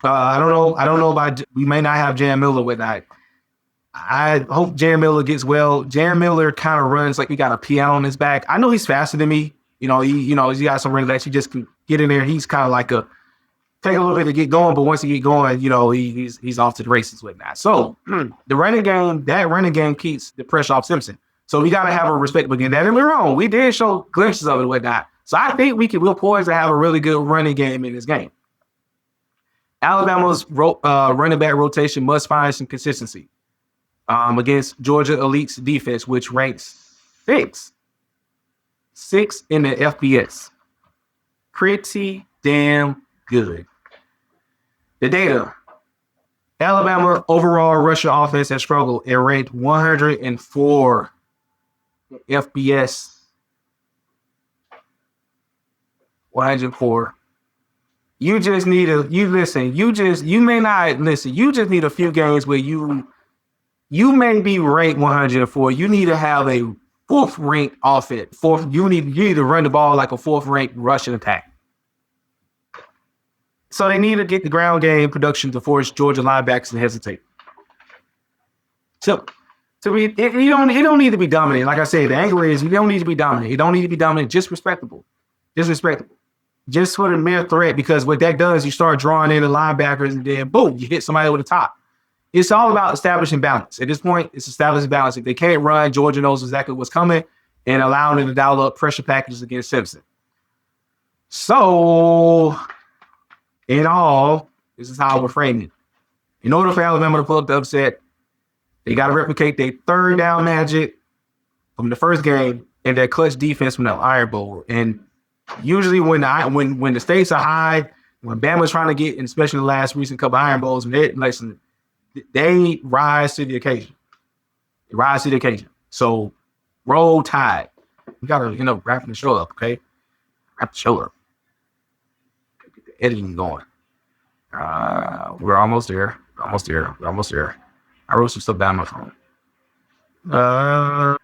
I don't know about, we may not have Jan Miller with that. I hope Jan Miller gets well. Jan Miller kind of runs like he got a piano on his back. I know he's faster than me. He got some ring that you just can get in there. He's kind of like take a little bit to get going, but once he get going, he's off to the races with that. So that running game keeps the pressure off Simpson. So we got to have a respect. But don't get me wrong, we did show glimpses of it and whatnot. So I think we're poised to have a really good running game in this game. Alabama's running back rotation must find some consistency against Georgia Elite's defense, which ranks six in the FBS. Pretty damn good. The data. Alabama overall rushing offense has struggled and ranked 104 FBS. 104. You just need you may not listen. You just need a few games where you may be ranked 104. You need to have a fourth ranked offense. You need to run the ball like a fourth ranked rushing attack. So they need to get the ground game production to force Georgia linebackers to hesitate. So it don't need to be dominant. Like I said, the angle is you don't need to be dominant. You don't need to be dominant. Just respectable. Just for the mere threat, because what that does, you start drawing in the linebackers and then boom, you hit somebody over the top. It's all about establishing balance. At this point, it's establishing balance. If they can't run, Georgia knows exactly what's coming and allowing them to dial up pressure packages against Simpson. So, in all, this is how we're framing it. In order for Alabama to pull up the upset, they got to replicate their third down magic from the first game and their clutch defense from the Iron Bowl. And usually when the stakes are high, when Bama's trying to get, and especially the last recent couple Iron Bowls, they rise to the occasion. They rise to the occasion. So roll tide. We gotta, wrap the show up, okay? Wrap the show up. Get the editing going. We're almost there. I wrote some stuff down on my phone.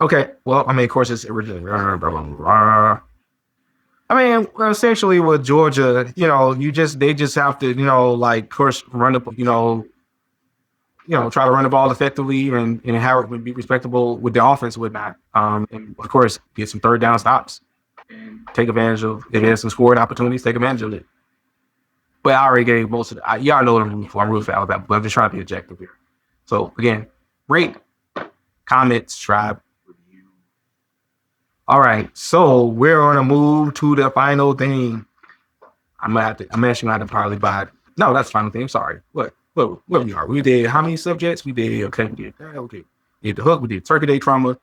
Okay. Well, of course, it's originally. Essentially with Georgia, they just have to, of course, run the, try to run the ball effectively and have it be respectable with the offense and whatnot. And of course, get some third down stops and take advantage of, if there's some scoring opportunities, take advantage of it. But I already gave most of the, y'all know what I'm rooting for. I'm rooting for Alabama, but I'm just trying to be objective here. So again, rate, comment, subscribe. All right, so we're gonna move to the final thing. I'm actually gonna have to probably buy. No, that's the final thing. I'm sorry. What we are? We did how many subjects? We did we did the hook. We did Turkey Day trauma.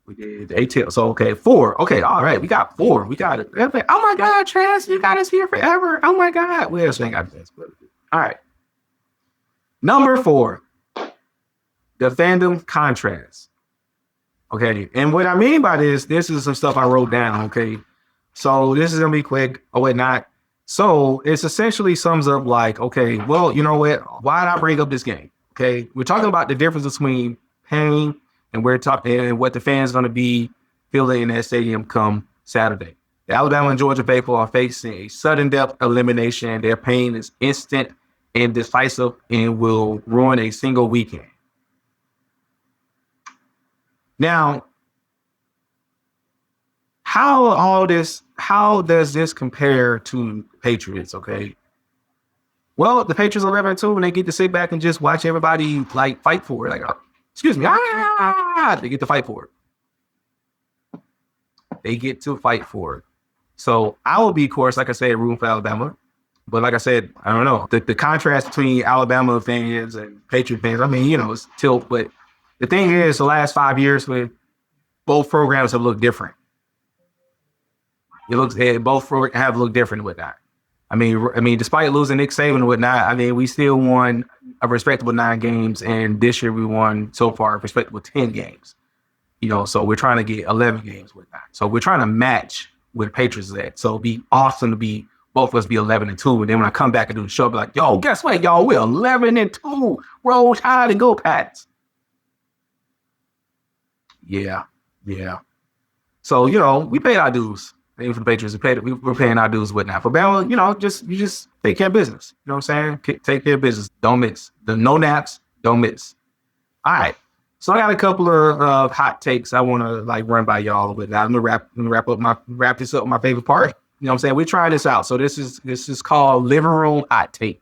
We did the ATL. So 4. Okay, all right. We got 4. We got it. Oh my God, Trans, you got us here forever. Oh my God. Well, this ain't got this. All right. Number 4, the fandom contrast. Okay, and what I mean by this is some stuff I wrote down, okay? So this is going to be quick or whatnot. So it's essentially sums up like, okay, well, you know what? Why did I bring up this game? Okay, we're talking about the difference between pain and what the fans going to be feeling in that stadium come Saturday. The Alabama and Georgia faithful are facing a sudden death elimination. Their pain is instant and decisive and will ruin a single weekend. Now, how does this compare to Patriots? Okay. Well, the Patriots are 11-2 and they get to sit back and just watch everybody fight for it. Excuse me. They get to fight for it. They get to fight for it. So I will be, of course, like I said, rooting for Alabama. But like I said, I don't know. The contrast between Alabama fans and Patriot fans, it's tilt, but the thing is, the last 5 years, both programs have looked different. Both have looked different with that. Despite losing Nick Saban and whatnot, we still won a respectable 9 games, and this year we won so far a respectable 10 games. So we're trying to get 11 games with that. So we're trying to match with Patriots at. So it'd be awesome to be both of us be 11-2, and then when I come back and do the show, I'll be like, yo, guess what, y'all? We're 11-2. Roll Tide and go Pats. Yeah. So, we paid our dues. Even for the Patriots, we're paying our dues with now. For Bama, you just take care of business. You know what I'm saying? Take care of business. Don't miss. The no naps, don't miss. All right. So I got a couple of hot takes I want to run by y'all with. Now I'm gonna wrap this up with my favorite part. You know what I'm saying? We're trying this out. So this is called living room hot take.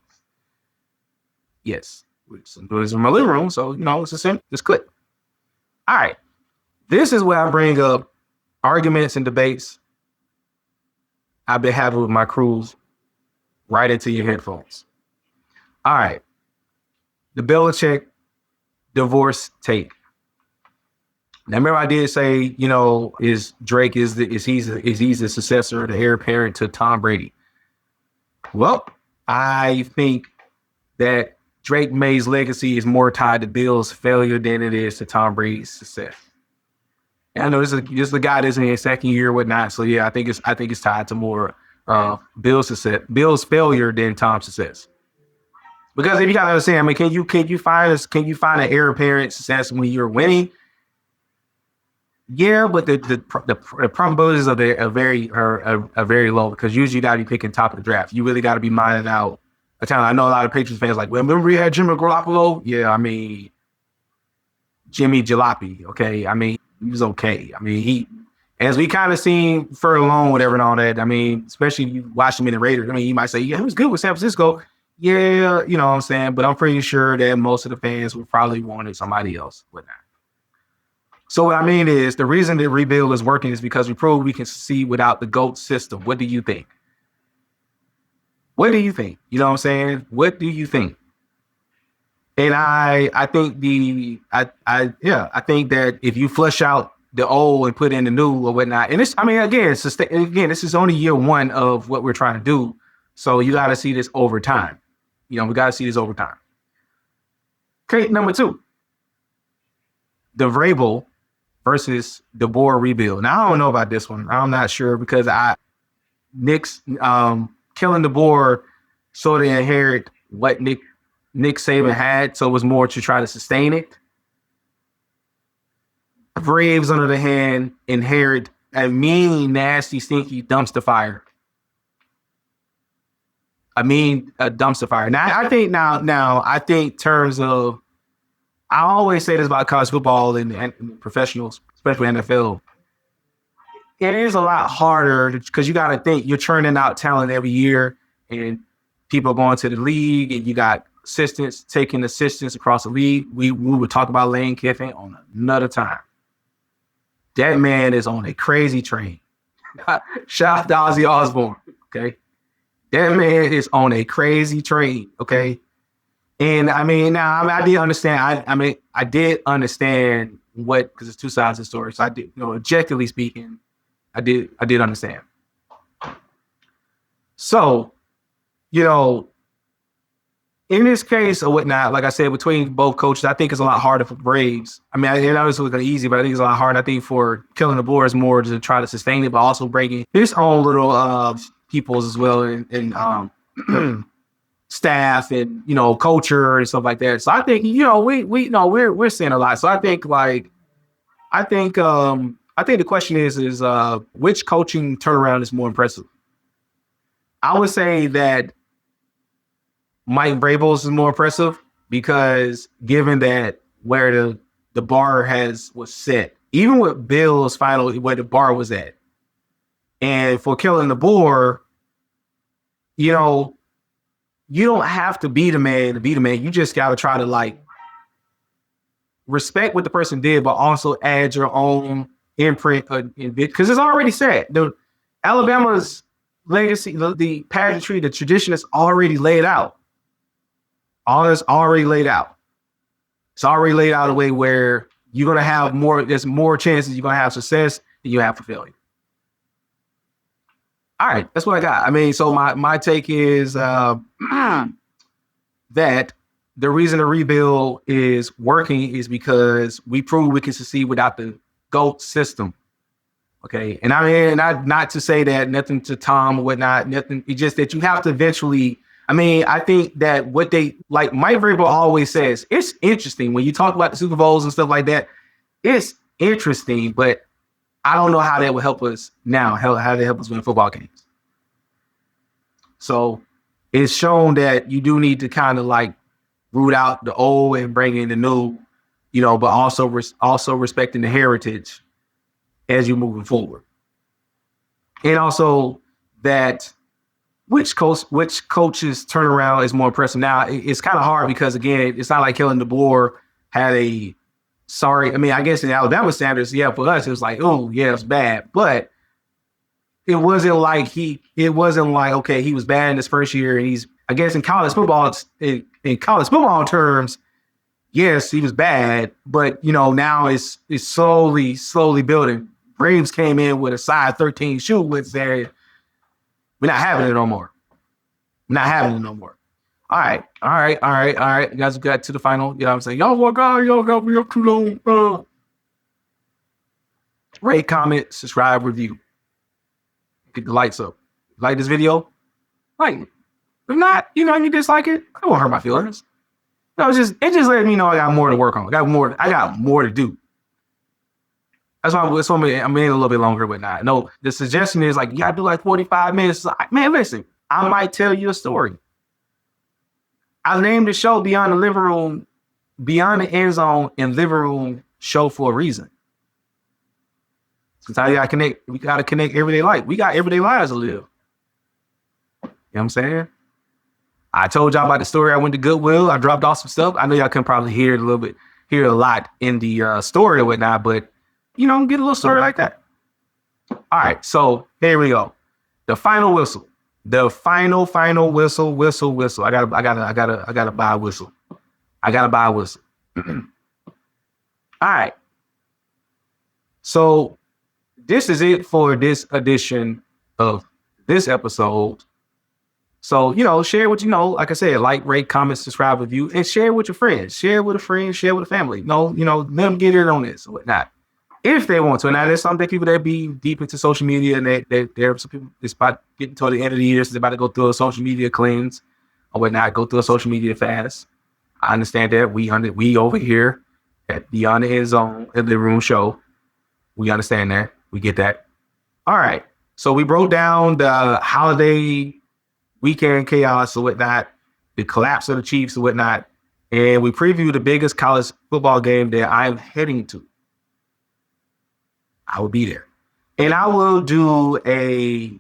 Yes. This is my living room, so just click. All right. This is where I bring up arguments and debates I've been having with my crews right into your headphones. All right. The Belichick divorce take. Now, remember I did say, is Drake is he's the successor, the heir apparent to Tom Brady. Well, I think that Drake May's legacy is more tied to Bill's failure than it is to Tom Brady's success. And I know this is the guy that's in his second year or whatnot. So yeah, I think it's tied to more Bill's success, Bill's failure than Tom's success. Because if you gotta understand, I mean, can you find an heir apparent success when you're winning? Yeah, but the probabilities of it are very low, because usually you gotta be picking top of the draft. You really gotta be mining out a talent. I know a lot of Patriots fans like, well, remember we had Jimmy Garoppolo? Yeah, I mean, Jimmy Jalopy, okay? I mean, he was okay. I mean, he, as we kind of seen further along, whatever and all that, I mean, especially if you watch him in the Raiders, I mean, you might say, yeah, he was good with San Francisco. Yeah, you know what I'm saying? But I'm pretty sure that most of the fans would probably wanted somebody else with that. So what I mean is, the reason the rebuild is working is because we proved we can succeed without the GOAT system. What do you think? What do you think? You know what I'm saying? What do you think? And I think I think that if you flush out the old and put in the new or whatnot, and this, I mean, again, this is only year one of what we're trying to do. So you got to see this over time. We got to see this over time. Okay, number 2, the Vrabel versus DeBoer rebuild. Now I don't know about this one. I'm not sure, because Nick's killing DeBoer sort of inherit what Nick Saban had, so it was more to try to sustain it. Braves, on the other hand, inherit a mean, nasty, stinky dumpster fire. A dumpster fire. Now I think terms of, I always say this about college football and professionals, especially NFL. It is a lot harder because you got to think you're churning out talent every year, and people are going to the league, and you got assistants taking assistants across the league. We would talk about Lane Kiffin on another time. That man is on a crazy train. Shout out to Ozzy Osbourne. Okay. That man is on a crazy train. Okay. And I mean, I did understand. I did understand because it's two sides of the story. So I did, objectively speaking, I did understand. So, in this case or whatnot, like I said, between both coaches, I think it's a lot harder for Braves. I mean, I know it's looking easy, but I think it's a lot harder. I think for killing the board is more to try to sustain it, but also bringing his own little peoples as well, and staff and culture and stuff like that. So I think we're seeing a lot. So I think the question is which coaching turnaround is more impressive? I would say that Mike Vrabel's is more impressive, because given that where the bar was set, even with Bill's final, where the bar was at, and for killing the board, you don't have to be the man to be the man. You just got to try to respect what the person did, but also add your own imprint because it's already set. The Alabama's legacy, the pageantry, the tradition is already laid out. All is already laid out. It's already laid out a way where you're going to have there's more chances you're going to have success than you have for failure. All right, that's what I got. I mean, so my take is that the reason the rebuild is working is because we prove we can succeed without the GOAT system. Okay, and I mean, not to say that nothing to Tom or whatnot, nothing. It's just that you have to eventually. I mean, I think that what they like, Mike Vrabel always says, it's interesting when you talk about the Super Bowls and stuff like that. It's interesting, but I don't know how that will help us now. How that help us win football games. So it's shown that you do need to kind of root out the old and bring in the new, but also respecting the heritage as you're moving forward. And also that which coach's turnaround is more impressive. Now, it's kind of hard because, again, it's not like Kellen DeBoer had I guess in Alabama standards, yeah, for us, it was like, oh, yeah, it's bad. But it wasn't like okay, he was bad in his first year, and I guess in college football, in college football terms, yes, he was bad, but now it's slowly building. Braves came in with a size 13 shoe, which we're not having it no more. We're not having it no more. All right. You guys got to the final. You know what I'm saying? Y'all got me up too long. Rate, comment, subscribe, review. Get the lights up. Like this video? Like it. If not, you dislike it, it won't hurt my feelings. It just let me know I got more to work on. I got more to do. That's why I'm in a little bit longer, but not. No, the suggestion is like, you gotta do like 45 minutes. Man, listen, I might tell you a story. I named the show Beyond the End Zone and Living Room Show for a reason. Sometimes we gotta connect everyday life. We got everyday lives to live. You know what I'm saying? I told y'all about the story. I went to Goodwill. I dropped off some stuff. I know y'all can probably hear a lot in the story or whatnot, but get a little story like that. All right, so here we go. The final whistle. The final whistle. I gotta buy a whistle. All right. So this is it for this edition of this episode. So, share what you know. Like I said, like, rate, comment, subscribe, review, and share with your friends. Share with a friend, share with a family. Let them get in on this or whatnot. If they want to. Now, there's some people that be deep into social media, and there are some people that's about getting toward the end of the year, so they're about to go through a social media cleanse or whatnot, go through a social media fast. I understand that. We over here at Beyond the End Zone, at the Room Show, we understand that. We get that. All right. So we broke down the holiday weekend chaos or whatnot, the collapse of the Chiefs or whatnot, and we previewed the biggest college football game that I'm heading to. I will be there. And I will do a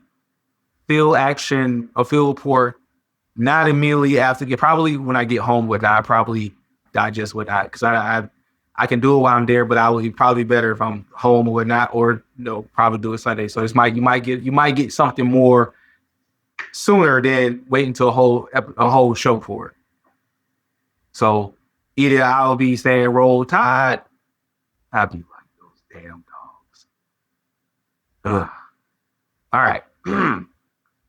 field report, not immediately after, probably when I get home with that. I probably digest with that because I can do it while I'm there, but I will be probably better if I'm home or whatnot, or probably do it Sunday. So you might get something more sooner than waiting until a whole show for it. So either I'll be saying Roll Tide, I'll be like those damn dogs. Ugh. All right.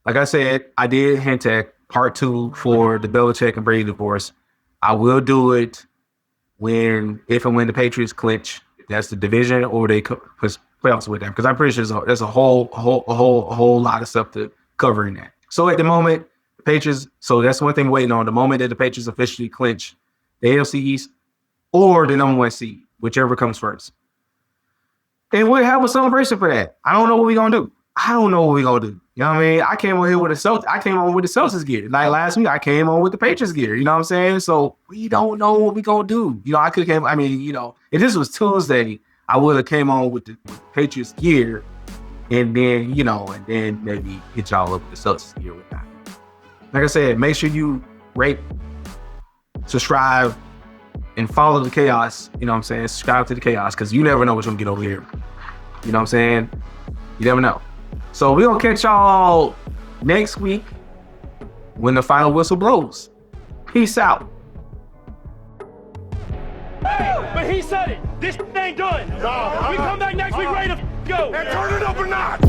Like I said, I did hint at part 2 for the Belichick and Brady divorce. I will do it if and when the Patriots clinch. That's the division, or they push playoffs with them, because I'm pretty sure there's a whole lot of stuff to cover in that. So at the moment, the Patriots. So that's one thing we're waiting on. The moment that the Patriots officially clinch the AFC East or the number 1 seed, whichever comes first, and we'll have a celebration for that. I don't know what we're gonna do. You know what I mean? I came on here with the Celtics gear. Like last week, I came on with the Patriots gear. You know what I'm saying? So we don't know what we're gonna do. If this was Tuesday, I would have came on with the Patriots gear, and then maybe hit y'all up with the Celtics gear with that. Like I said, make sure you rate, subscribe, and follow the chaos. You know what I'm saying? Subscribe to the chaos, because you never know what's gonna get over here. You know what I'm saying? You never know. So we're going to catch y'all next week when the final whistle blows. Peace out. Hey, but he said it. This ain't done. We come back next week ready to go. And turn it up a notch.